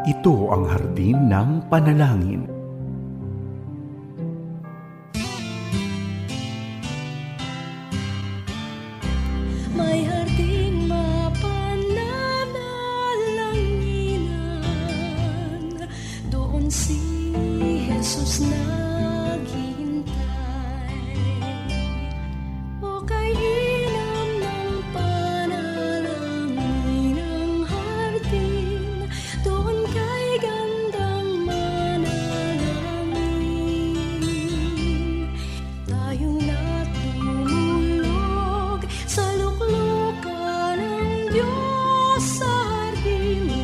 Ito ang hardin ng panalangin. May harding mapananalanginan, doon si Jesus naghihintay. O kainam ng panalangin ang hardin, doon kay gandang manalangin. Tayong natulog sa luklukan ng Diyos sa hardin ng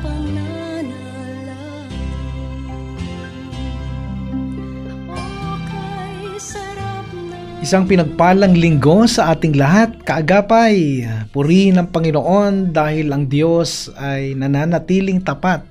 pananalangin. Okay, sarap na. Isang pinagpalang linggo sa ating lahat, kaagapay. Purihin ang Panginoon dahil ang Diyos ay nananatiling tapat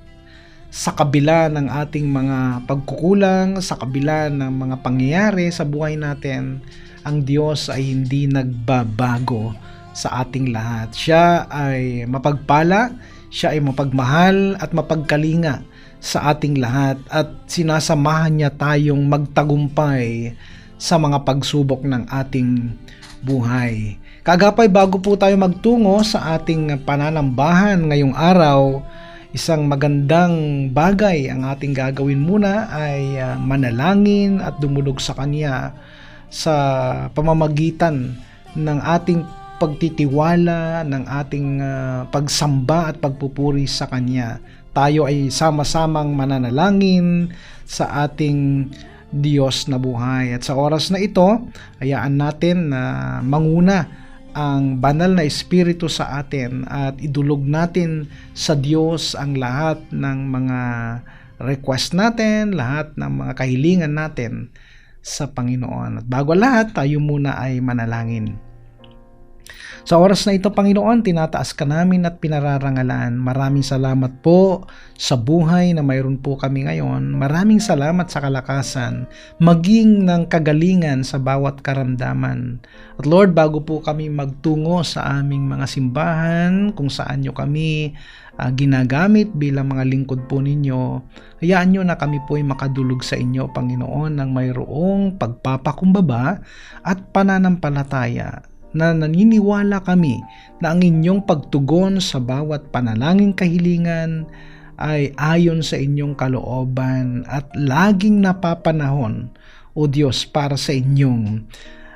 sa kabila ng ating mga pagkukulang, sa kabila ng mga pangyayari sa buhay natin. Ang Diyos ay hindi nagbabago sa ating lahat. Siya ay mapagpala, siya ay mapagmahal at mapagkalinga sa ating lahat at sinasamahan niya tayong magtagumpay sa mga pagsubok ng ating buhay. Kaagapay, bago po tayo magtungo sa ating pananambahan ngayong araw, isang magandang bagay ang ating gagawin muna ay manalangin at dumulog sa Kanya sa pamamagitan ng ating pagtitiwala, ng ating pagsamba at pagpupuri sa Kanya. Tayo ay sama-samang mananalangin sa ating Diyos na buhay. At sa oras na ito, hayaan natin na manguna ang banal na Espiritu sa atin at idulog natin sa Diyos ang lahat ng mga request natin, lahat ng mga kahilingan natin sa Panginoon. At bago lahat, tayo muna ay manalangin. Sa oras na ito, Panginoon, tinataas ka namin at pinararangalan. Maraming salamat po sa buhay na mayroon po kami ngayon. Maraming salamat sa kalakasan, maging ng kagalingan sa bawat karamdaman. At Lord, bago po kami magtungo sa aming mga simbahan, kung saan nyo kami ginagamit bilang mga lingkod po ninyo, hayaan nyo na kami po ay makadulog sa inyo, Panginoon, ng mayroong pagpapakumbaba at pananampalataya, na naniniwala kami na ang inyong pagtugon sa bawat panalangin kahilingan ay ayon sa inyong kalooban at laging napapanahon, O Diyos, para sa inyong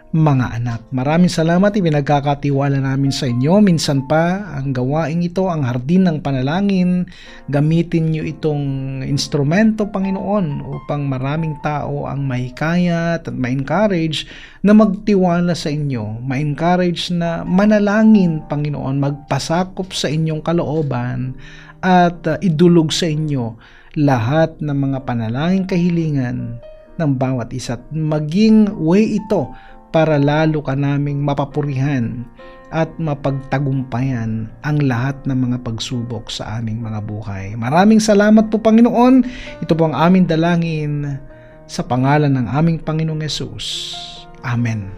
mga anak. Maraming salamat, ipinagkakatiwala namin sa inyo. Minsan pa, ang gawaing ito, ang hardin ng panalangin, gamitin nyo itong instrumento, Panginoon, upang maraming tao ang mahikayat at ma-encourage na magtiwala sa inyo, ma-encourage na manalangin, Panginoon, magpasakop sa inyong kalooban at idulog sa inyo lahat ng mga panalangin kahilingan ng bawat isa. At maging way ito para lalo ka naming mapapurihan at mapagtagumpayan ang lahat ng mga pagsubok sa aming mga buhay. Maraming salamat po, Panginoon. Ito po ang aming dalangin sa pangalan ng aming Panginoong Hesus. Amen.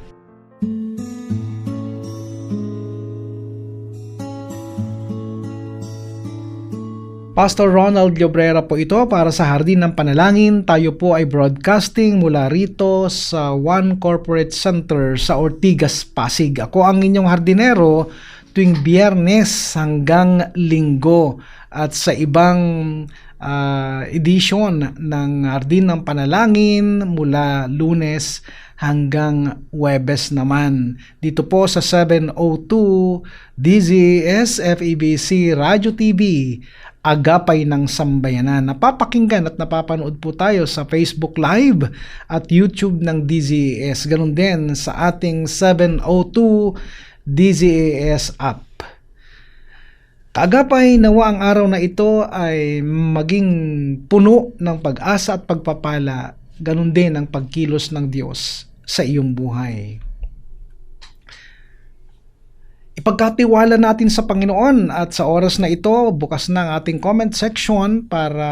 Pastor Ronald Llobrera po ito para sa Hardin ng Panalangin. Tayo po ay broadcasting mula rito sa One Corporate Center sa Ortigas, Pasig. Ako ang inyong hardinero tuwing Biyernes hanggang Linggo at sa ibang edition ng Hardin ng Panalangin mula Lunes hanggang Huwebes naman. Dito po sa 702 DZS FEBC Radio TV, Agapay ng Sambayanan. Napapakinggan at napapanood po tayo sa Facebook Live at YouTube ng DZS. Ganun din sa ating 702 DZS app. Kaagapay, nawa ang araw na ito ay maging puno ng pag-asa at pagpapala. Ganun din ang pagkilos ng Diyos sa iyong buhay. Ipagkatiwala natin sa Panginoon at sa oras na ito, bukas na ang ating comment section para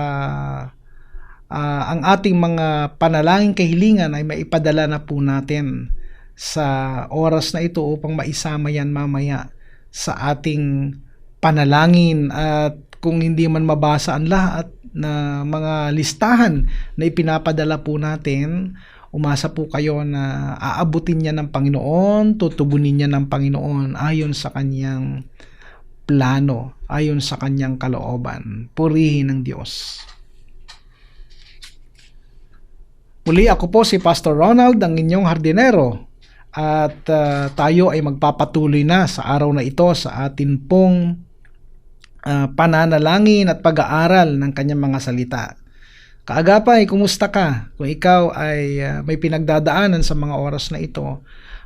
ang ating mga panalangin kahilingan ay maipadala na po natin sa oras na ito upang maisama yan mamaya sa ating panalangin. At kung hindi man mabasa ang lahat na mga listahan na ipinapadala po natin, umasa po kayo na aabutin niya ng Panginoon, tutubunin niya ng Panginoon ayon sa kanyang plano, ayon sa kanyang kalooban. Purihin ng Diyos. Muli ako po si Pastor Ronald, ang inyong hardinero. At tayo ay magpapatuloy na sa araw na ito sa atin pong pananalangin at pag-aaral ng kanyang mga salita. Kaagapay, kumusta ka? Kung ikaw ay may pinagdadaanan sa mga oras na ito,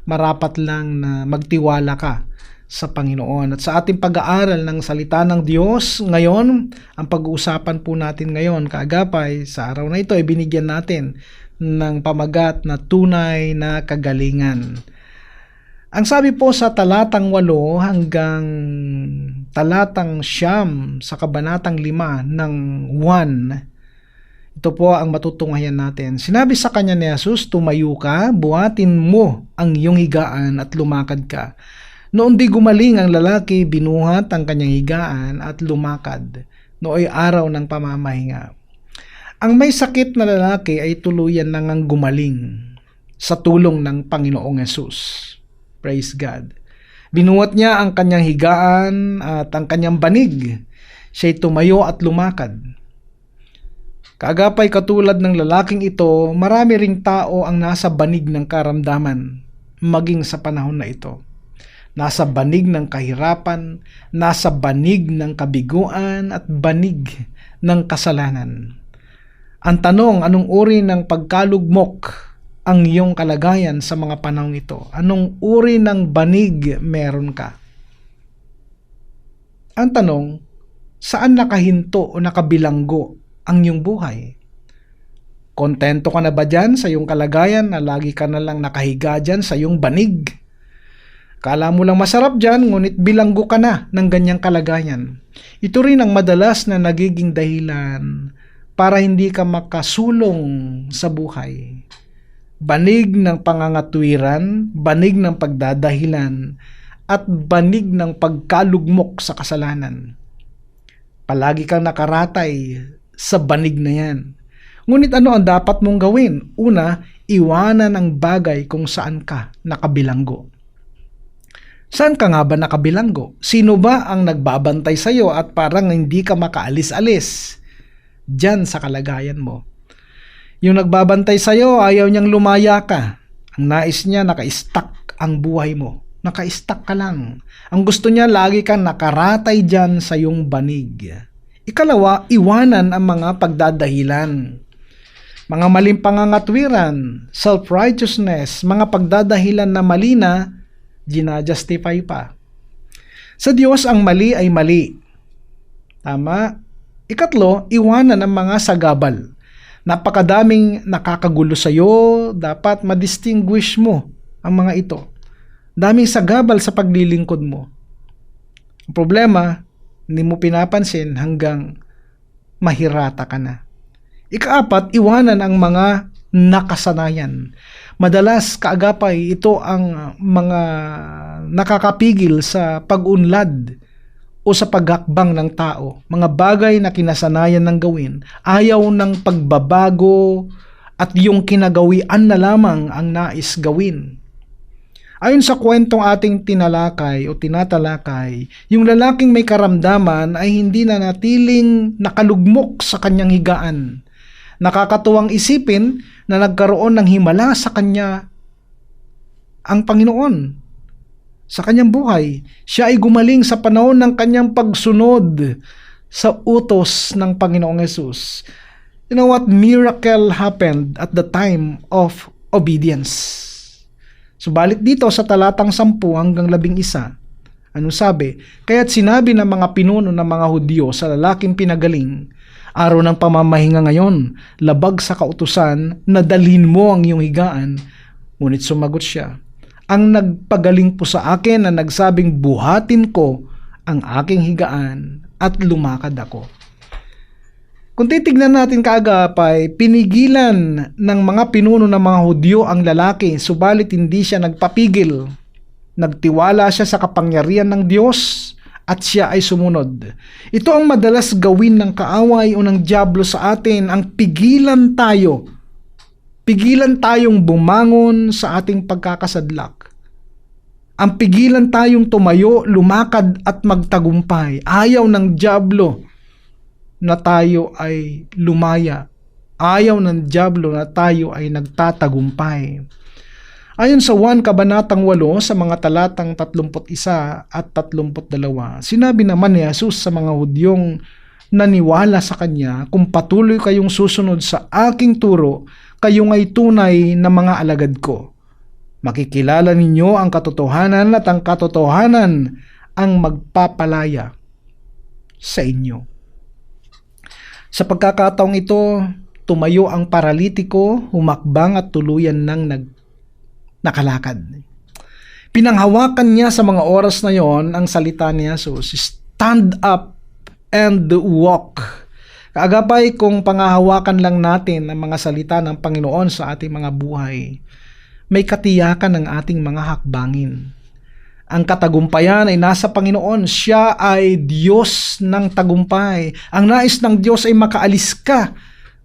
marapat lang na magtiwala ka sa Panginoon. At sa ating pag-aaral ng salita ng Diyos ngayon, ang pag-uusapan po natin ngayon, kaagapay, sa araw na ito ay binigyan natin ng pamagat na tunay na kagalingan. Ang sabi po sa talatang 8 hanggang talatang 9 sa kabanatang 5 ng 1, ito po ang matutunghayan natin. Sinabi sa kanya ni Jesus, "Tumayo ka, buhatin mo ang iyong higaan at lumakad ka." Noon di gumaling ang lalaki, binuhat ang kanyang higaan at lumakad. Nooy araw ng pamamahinga. Ang may sakit na lalaki ay tuluyan nang gumaling sa tulong ng Panginoong Hesus. Praise God. Binuhat niya ang kanyang higaan at ang kanyang banig. Siya'y tumayo at lumakad. Kaagapay, katulad ng lalaking ito, marami ring tao ang nasa banig ng karamdaman, maging sa panahon na ito. Nasa banig ng kahirapan, nasa banig ng kabiguan at banig ng kasalanan. Ang tanong, anong uri ng pagkalugmok ang iyong kalagayan sa mga panahong ito? Anong uri ng banig meron ka? Ang tanong, saan nakahinto o nakabilanggo ang iyong buhay? Kontento ka na ba dyan sa iyong kalagayan na lagi ka na lang nakahiga dyan sa iyong banig? Kala mo lang masarap dyan, ngunit bilanggo ka na ng ganyang kalagayan. Ito rin ang madalas na nagiging dahilan para hindi ka makasulong sa buhay. Banig ng pangangatwiran, banig ng pagdadahilan, at banig ng pagkalugmok sa kasalanan. Palagi kang nakaratay sa banig na yan. Ngunit ano ang dapat mong gawin? Una, iwanan ang bagay kung saan ka nakabilanggo. Saan ka nga ba nakabilanggo? Sino ba ang nagbabantay sa iyo at parang hindi ka makaalis-alis diyan sa kalagayan mo? Yung nagbabantay sa iyo, ayaw niyang lumaya ka. Ang nais niya, naka-stuck ang buhay mo. Naka-stuck ka lang. Ang gusto niya, lagi kang nakaratay diyan sa iyong banig. Ikalawa, iwanan ang mga pagdadahilan. Mga maling pangangatwiran, self-righteousness, mga pagdadahilan na mali na, ginajustify pa. Sa Diyos, ang mali ay mali. Tama? Ikatlo, iwanan ang mga sagabal. Napakadaming nakakagulo sa iyo, dapat ma-distinguish mo ang mga ito. Daming sagabal sa paglilingkod mo. Ang problema, hindi mo pinapansin hanggang mahirata ka na. Ikaapat, iwanan ang mga nakasanayan. Madalas, kaagapay, ito ang mga nakakapigil sa pag-unlad o sa paghakbang ng tao. Mga bagay na kinasanayan ng gawin, ayaw ng pagbabago at yung kinagawian na lamang ang nais gawin. Ayon sa kwentong ating tinalakay o tinatalakay, yung lalaking may karamdaman ay hindi na natiling nakalugmok sa kanyang higaan. Nakakatuwang isipin na nagkaroon ng himala sa kanya ang Panginoon. Sa kanyang buhay, siya ay gumaling sa panahon ng kanyang pagsunod sa utos ng Panginoong Hesus. You know what? Miracle happened at the time of obedience. Subalit dito sa talatang 10 hanggang 11, ano sabi? Kaya't sinabi ng mga pinuno ng mga Hudyo sa lalaking pinagaling, araw ng pamamahinga ngayon, labag sa kautusan na dalhin mo ang iyong higaan. Ngunit sumagot siya, ang nagpagaling po sa akin na nagsabing buhatin ko ang aking higaan at lumakad ako. Kung titignan natin kaagapay, pinigilan ng mga pinuno ng mga Hudyo ang lalaki, subalit hindi siya nagpapigil. Nagtiwala siya sa kapangyarihan ng Diyos at siya ay sumunod. Ito ang madalas gawin ng kaaway o ng dyablo sa atin, ang pigilan tayo. Pigilan tayong bumangon sa ating pagkakasadlak. Ang pigilan tayong tumayo, lumakad at magtagumpay. Ayaw ng dyablo na tayo ay lumaya. Ayaw ng dyablo na tayo ay nagtatagumpay. Ayon sa 1 Kabanatang 8 sa mga talatang 31 at 32, sinabi naman ni Jesus sa mga Hudyong naniwala sa Kanya, kung patuloy kayong susunod sa aking turo, kayong ay tunay na mga alagad ko. Makikilala ninyo ang katotohanan at ang katotohanan ang magpapalaya sa inyo. Sa pagkakataong ito, tumayo ang paralitiko, humakbang at tuluyan ng nakalakad. Pinanghawakan niya sa mga oras na yon ang salita ni Jesus, stand up and walk. Kaagapay, kung pangahawakan lang natin ang mga salita ng Panginoon sa ating mga buhay, may katiyakan ng ating mga hakbangin. Ang katagumpayan ay nasa Panginoon. Siya ay Diyos ng tagumpay. Ang nais ng Diyos ay makaalis ka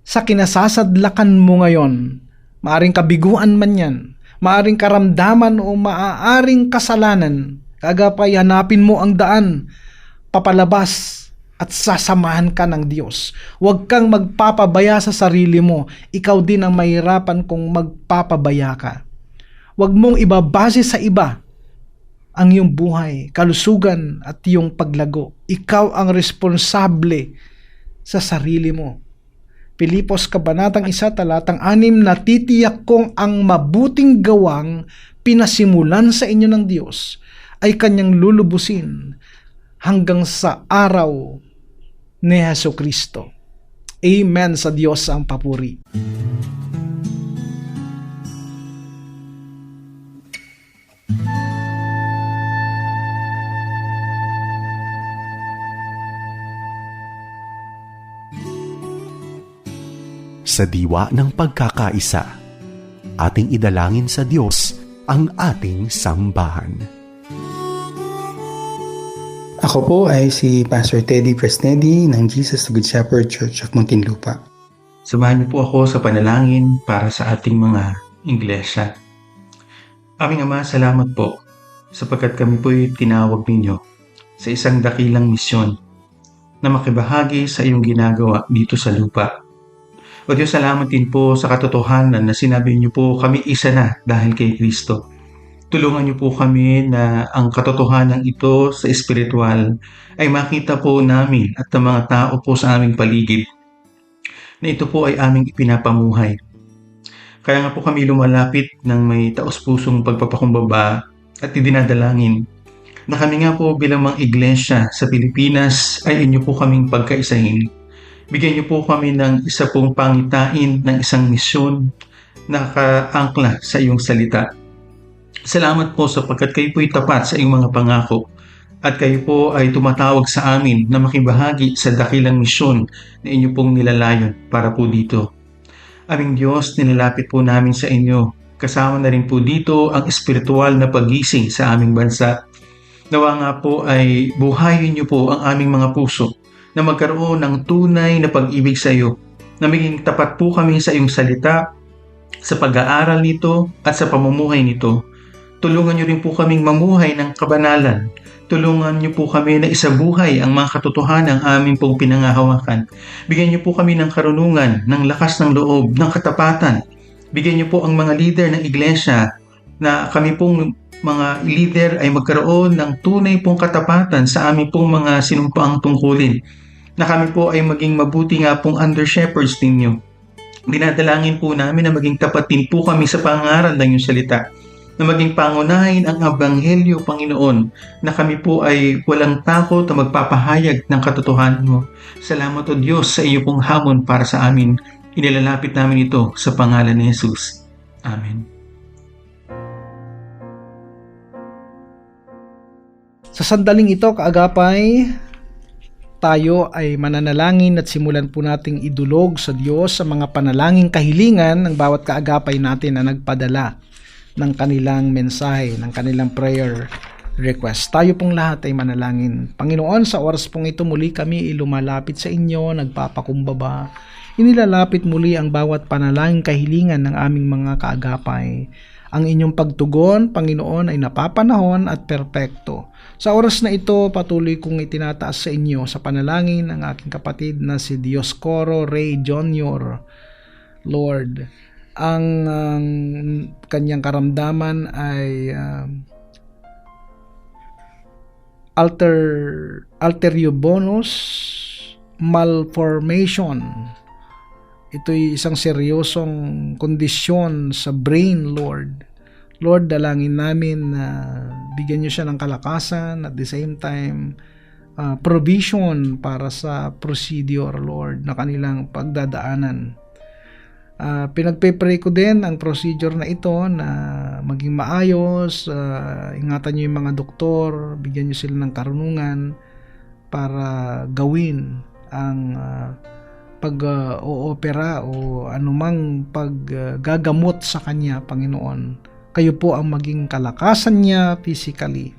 sa kinasasadlakan mo ngayon. Maaring kabiguan man yan, maaring karamdaman o maaaring kasalanan. Kaagapay, hanapin mo ang daan papalabas at sasamahan ka ng Diyos. Huwag kang magpapabaya sa sarili mo. Ikaw din ang mahirapan kung magpapabaya ka. Huwag mong ibabase sa iba ang iyong buhay, kalusugan at iyong paglago. Ikaw ang responsable sa sarili mo. Pilipos Kabanatang 1, talatang 6, natitiyak kong ang mabuting gawang pinasimulan sa inyo ng Diyos ay Kanyang lulubusin hanggang sa araw ni Jesucristo. Amen. Sa Diyos ang papuri. Sa diwa ng pagkakaisa, ating idalangin sa Diyos ang ating sambahan. Ako po ay si Pastor Teddy Presnedi ng Jesus the Good Shepherd Church of Muntinlupa. Samahan niyo po ako sa panalangin para sa ating mga iglesia. Aming Ama, salamat po sapagkat kami po'y tinawag ninyo sa isang dakilang misyon na makibahagi sa iyong ginagawa dito sa lupa. O Diyos, salamat din po sa katotohanan na sinabi niyo po kami isa na dahil kay Kristo. Tulungan niyo po kami na ang katotohanan ito sa espiritual ay makita po namin at ng mga tao po sa aming paligid na ito po ay aming ipinapamuhay. Kaya nga po kami lumalapit ng may taos-pusong pagpapakumbaba at idinadalangin na kami nga po bilang mga iglesia sa Pilipinas ay inyo po kaming pagkaisahin. Bigyan niyo po kami ng isa pong pangitain ng isang misyon na nakaangkla sa iyong salita. Salamat po sapagkat kayo po'y tapat sa iyong mga pangako at kayo po ay tumatawag sa amin na makibahagi sa dakilang misyon na inyo pong nilalayon para po dito. Aming Diyos, nilalapit po namin sa inyo. Kasama na rin po dito ang espiritual na pagising sa aming bansa. Nawa nga po ay buhayin niyo po ang aming mga puso na magkaroon ng tunay na pag-ibig sa iyo, na maging tapat po kami sa iyong salita, sa pag-aaral nito at sa pamumuhay nito. Tulungan niyo rin po kaming mamuhay ng kabanalan. Tulungan niyo po kami na isabuhay ang mga katotohanan ng aming pong pinangahawakan. Bigyan niyo po kami ng karunungan, ng lakas ng loob, ng katapatan. Bigyan niyo po ang mga leader ng iglesia na kami pong mga leader ay magkaroon ng tunay pong katapatan sa aming pong mga sinumpaang tungkulin. Na kami po ay maging mabuti nga pong under-shepherds ninyo. Dinadalangin po namin na maging tapat din po kami sa pangaral ng iyong salita. Na maging pangunahin ang Ebanghelyo, Panginoon, na kami po ay walang takot na magpapahayag ng katotohanan mo. Salamat o Diyos sa iyo pong hamon para sa amin. Inilalapit namin ito sa pangalan ni Jesus. Amen. Sa sandaling ito, kaagapay, tayo ay mananalangin at simulan po nating idulog sa Diyos sa mga panalangin kahilingan ng bawat kaagapay natin na nagpadala ng kanilang mensahe, ng kanilang prayer request. Tayo pong lahat ay manalangin. Panginoon, sa oras pong ito muli kami lumalapit sa inyo, nagpapakumbaba. Inilalapit muli ang bawat panalangin kahilingan ng aming mga kaagapay. Ang inyong pagtugon, Panginoon, ay napapanahon at perpekto. Sa oras na ito, patuloy kong itinataas sa inyo sa panalangin ang aking kapatid na si Dioscoro Ray Jr. Lord, ang kanyang karamdaman ay arteriobonus malformation. Ito'y isang seryosong kondisyon sa brain, Lord. Lord, dalangin namin na bigyan niyo siya ng kalakasan at the same time provision para sa procedure, Lord, na kanilang pagdadaanan. Pinagpe-pray ko din ang procedure na ito na maging maayos. Ingatan niyo yung mga doktor, bigyan niyo sila ng karunungan para gawin ang pag-oopera o anumang paggagamot sa kanya, Panginoon. Kayo po ang maging kalakasan niya physically.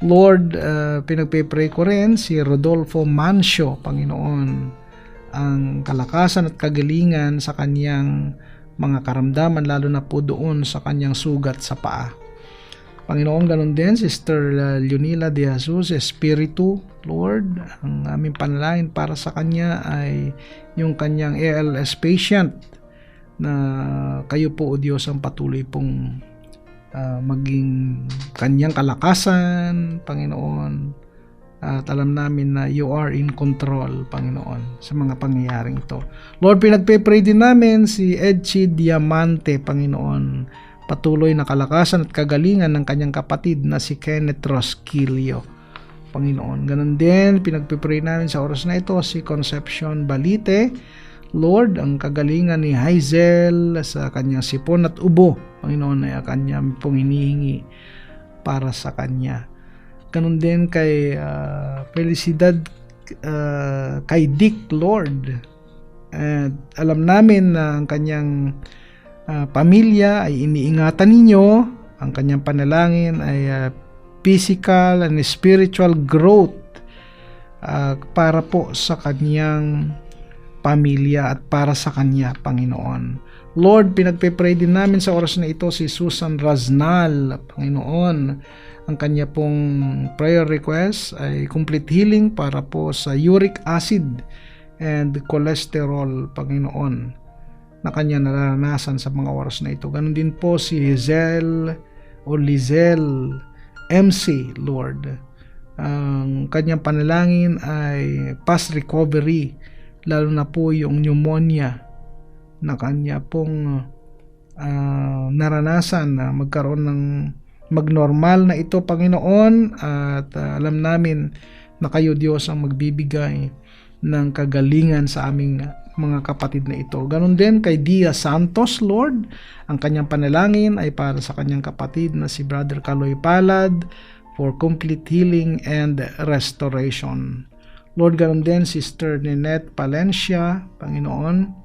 Lord, pinagpe-pray ko rin si Rodolfo Mancio, Panginoon, ang kalakasan at kagalingan sa kanyang mga karamdaman, lalo na po doon sa kanyang sugat sa paa. Panginoon, ganun din, Sister Leonila de Jesus Espiritu, Lord, ang aming panalangin para sa kanya ay yung kanyang ALS patient, na kayo po, O Diyos, ang patuloy pong maging kanyang kalakasan, Panginoon. At alam namin na you are in control, Panginoon, sa mga pangyayaring ito. Lord, pinagpe-pray din namin si Edchi Diamante, Panginoon. Patuloy na kalakasan at kagalingan ng kanyang kapatid na si Kenneth Rosquillo, Panginoon. Ganun din, pinagpe-pray namin sa oras na ito si Concepcion Balite. Lord, ang kagalingan ni Hazel sa kanyang sipon at ubo, Panginoon, ay kanyang pong hinihingi para sa kanya. Ganun din kay Felicidad, kay Dick, Lord. At alam namin na ang kanyang pamilya ay iniingatan ninyo. Ang kanyang panalangin ay physical and spiritual growth para po sa kanyang pamilya at para sa kanya, Panginoon. Lord, pinagpe-pray din namin sa oras na ito si Susan Raznal, Panginoon. Ang kanya pong prayer request ay complete healing para po sa uric acid and cholesterol, Panginoon, na kanya naranasan sa mga oras na ito. Ganon din po si Hazel o Lizel MC, Lord. Ang kanyang panalangin ay fast recovery, lalo na po yung pneumonia na kanya pong naranasan na magkaroon ng magnormal na ito, Panginoon, at alam namin na kayo, Diyos, ang magbibigay ng kagalingan sa aming mga kapatid na ito. Ganon din kay Dia Santos, Lord. Ang kanyang panalangin ay para sa kanyang kapatid na si Brother Kaloy Palad for complete healing and restoration. Lord, ganon din Sister Ninette Palencia, Panginoon.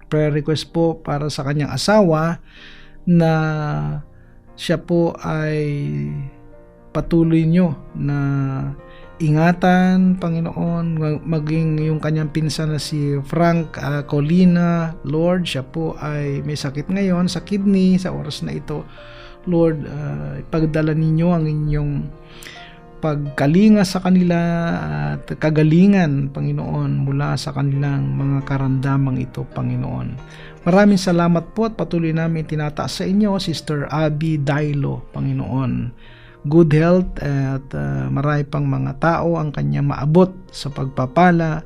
Prayer request po para sa kanyang asawa na siya po ay patuloy nyo na ingatan, Panginoon, maging yung kanyang pinsan na si Frank Colina, Lord, siya po ay may sakit ngayon sa kidney sa oras na ito. Lord, ipagdala ninyo ang inyong pagkalinga sa kanila at kagalingan, Panginoon, mula sa kanilang mga karamdamang ito, Panginoon. Maraming salamat po at patuloy namin tinataas sa inyo, Sister Abby Dailo, Panginoon. Good health at marami pang mga tao ang kanyang maabot sa pagpapala,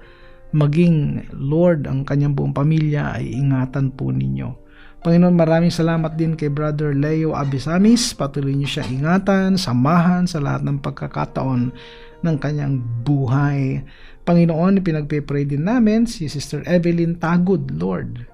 maging Lord, ang kanyang buong pamilya ay ingatan po ninyo. Panginoon, maraming salamat din kay Brother Leo Abisamis. Patuloy niyo siya ingatan, samahan sa lahat ng pagkakataon ng kanyang buhay. Panginoon, pinagpe-pray din namin si Sister Evelyn Tagud, Lord.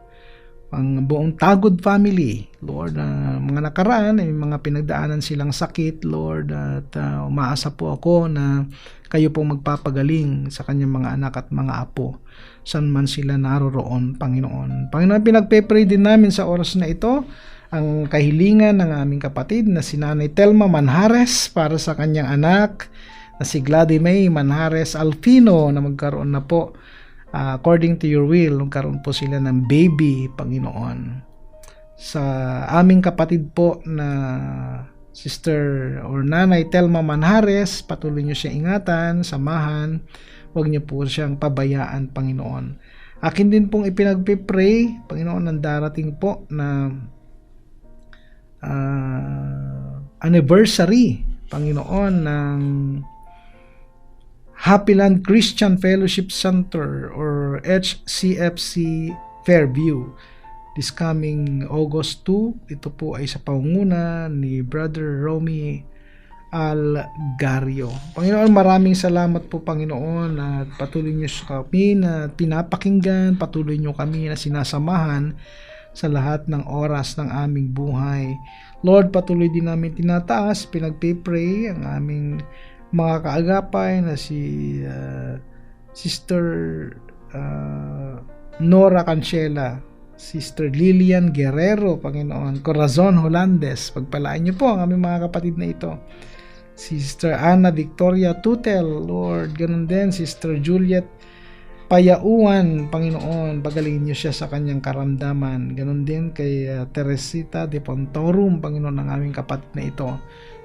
Ang buong Tagud family, Lord, mga nakaraan ay mga pinagdaanan silang sakit, Lord, at umaasa po ako na kayo pong magpapagaling sa kanyang mga anak at mga apo saan man sila naroroon, Panginoon. Panginoon, pinagpe-pray din namin sa oras na ito ang kahilingan ng aming kapatid na si Nanay Telma Manjares para sa kanyang anak na si Gladys May Manjares Alfino na magkaroon na po according to your will, magkaroon po sila ng baby, Panginoon. Sa aming kapatid po na Sister or Nanay Telma Manjares, patuloy niyo siya ingatan, samahan, huwag niyo po siyang pabayaan, Panginoon. Akin din pong ipinagpipray, Panginoon, ng darating po na anniversary, Panginoon, ng Happy Land Christian Fellowship Center or HCFC Fairview. This coming August 2, ito po ay sa pangunguna ni Brother Romy Algario. Panginoon, maraming salamat po, Panginoon, at patuloy niyo kami na pinapakinggan, patuloy niyo kami na sinasamahan sa lahat ng oras ng aming buhay. Lord, patuloy din namin tinataas, pinagpipray ang aming mga kaagapay na si Sister Nora Cancela, Sister Lilian Guerrero, Panginoon, Corazon Holandes, pagpalain niyo po ang aming mga kapatid na ito. Sister Ana Victoria Tutel, Lord, ganun din, Sister Juliet Payauan, Panginoon, pagalingin niyo siya sa kanyang karamdaman. Ganun din kay Teresita de Pontorum, Panginoon, ng aming kapatid na ito.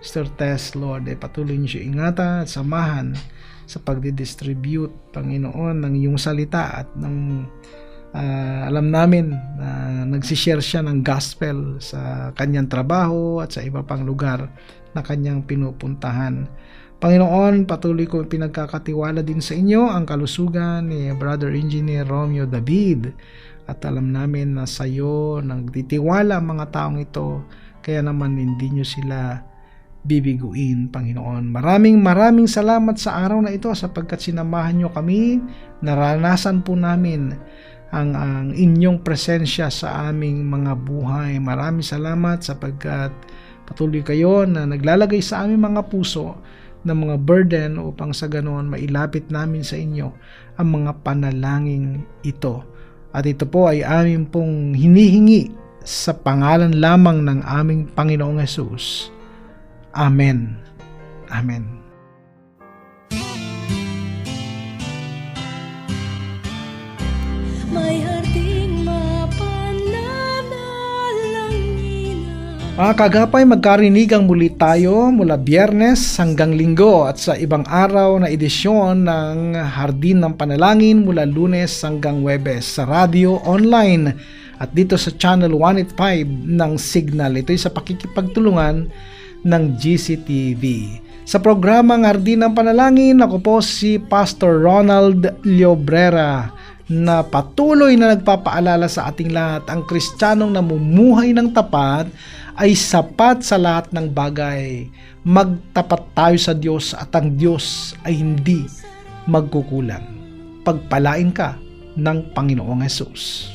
Sister Tess, Lord, patuloy niyo siya ingatan at samahan sa pagdidistribute, Panginoon, ng iyong salita at ng alam namin na nagsishare siya ng gospel sa kanyang trabaho at sa iba pang lugar na kanyang pinupuntahan. Panginoon, patuloy ko pinagkakatiwala din sa inyo ang kalusugan ni Brother Engineer Romeo David, at alam namin na sa iyo nagtitiwala ang mga taong ito, kaya naman hindi nyo sila bibiguin, Panginoon. Maraming salamat sa araw na ito sapagkat sinamahan nyo kami, naranasan po namin ang inyong presensya sa aming mga buhay. Maraming salamat sapagkat patuloy kayo na naglalagay sa aming mga puso ng mga burden upang sa ganoon mailapit namin sa inyo ang mga panalangin ito. At ito po ay aming pong hinihingi sa pangalan lamang ng aming Panginoong Hesus. Amen. Amen. May harding mapananalangin. Mga kagapay, magkarinigang muli tayo mula Biyernes hanggang Linggo at sa ibang araw na edisyon ng Hardin ng Panalangin mula Lunes hanggang Huwebes sa radio, online at dito sa Channel 185 ng Signal. Ito'y sa pakikipagtulungan ng GCTV. Sa programang Hardin ng Panalangin, ako po si Pastor Ronald Llobrera na patuloy na nagpapaalala sa ating lahat, ang Kristiyanong namumuhay ng tapat ay sapat sa lahat ng bagay. Magtapat tayo sa Diyos at ang Diyos ay hindi magkukulang. Pagpalain ka ng Panginoong Hesus.